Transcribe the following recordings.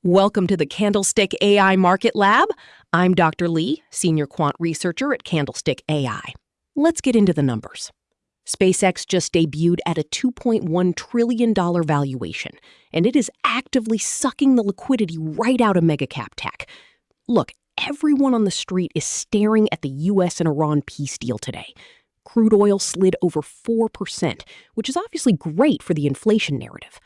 Welcome to the CandleStick AI Market Lab. I'm Dr. Lee, Senior Quant Researcher at CandleStick AI. Let's get into the numbers. SpaceX just debuted at a $2.1 trillion valuation, and it is actively sucking the liquidity right out of Megacap tech. Look, everyone on the street is staring at the U.S. and Iran peace deal today. Crude oil slid over 4%, which is obviously great for the inflation narrative.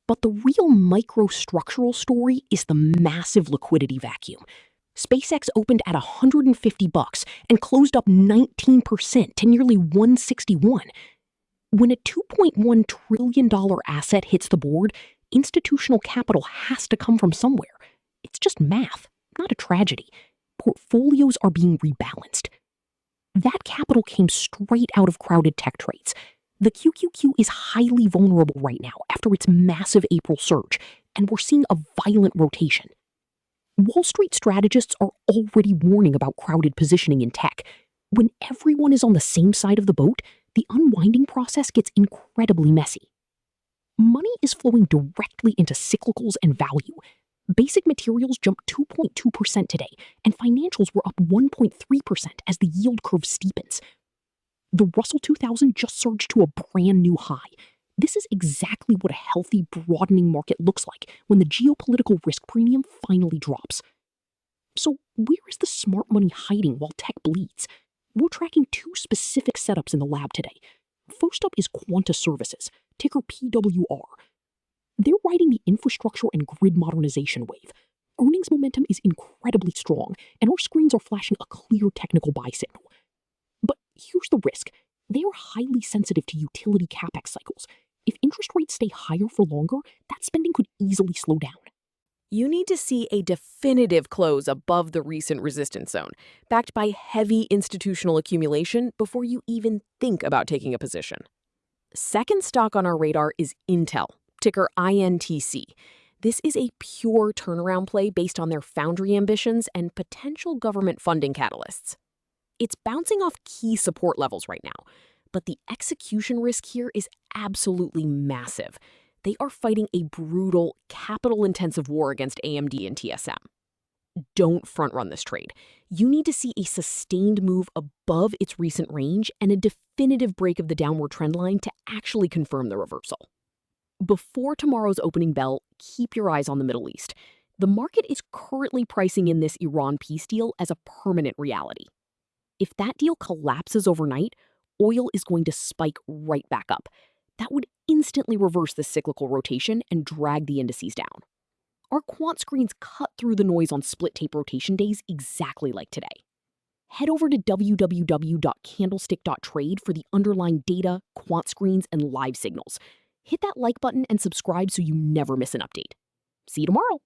But the real microstructural story is the massive liquidity vacuum. SpaceX opened at $150 and closed up 19% to nearly $161. When a $2.1 trillion asset hits the board, institutional capital has to come from somewhere. It's just math, not a tragedy. Portfolios are being rebalanced. That capital came straight out of crowded tech trades. The QQQ is highly vulnerable right now after its massive April surge, and we're seeing a violent rotation. Wall Street strategists are already warning about crowded positioning in tech. When everyone is on the same side of the boat, the unwinding process gets incredibly messy. Money is flowing directly into cyclicals and value. Basic materials jumped 2.2% today, and financials were up 1.3% as the yield curve steepens. The Russell 2000 just surged to a brand new high. This is exactly what a healthy, broadening market looks like when the geopolitical risk premium finally drops. So where is the smart money hiding while tech bleeds? We're tracking two specific setups in the lab today. First up is Quanta Services, ticker PWR. They're riding the infrastructure and grid modernization wave. Earnings momentum is incredibly strong, and our screens are flashing a clear technical buy signal. But here's the risk. They are highly sensitive to utility capex cycles. If interest rates stay higher for longer, that spending could easily slow down. You need to see a definitive close above the recent resistance zone, backed by heavy institutional accumulation before you even think about taking a position. Second stock on our radar is Intel, ticker INTC. This is a pure turnaround play based on their foundry ambitions and potential government funding catalysts. It's bouncing off key support levels right now, but the execution risk here is absolutely massive. They are fighting a brutal, capital-intensive war against AMD and TSM. Don't front-run this trade. You need to see a sustained move above its recent range and a definitive break of the downward trend line to actually confirm the reversal. Before tomorrow's opening bell, keep your eyes on the Middle East. The market is currently pricing in this Iran peace deal as a permanent reality. If that deal collapses overnight, oil is going to spike right back up. That would instantly reverse the cyclical rotation and drag the indices down. Our quant screens cut through the noise on split tape rotation days exactly like today. Head over to www.candlestick.trade for the underlying data, quant screens, and live signals. Hit that like button and subscribe so you never miss an update. See you tomorrow.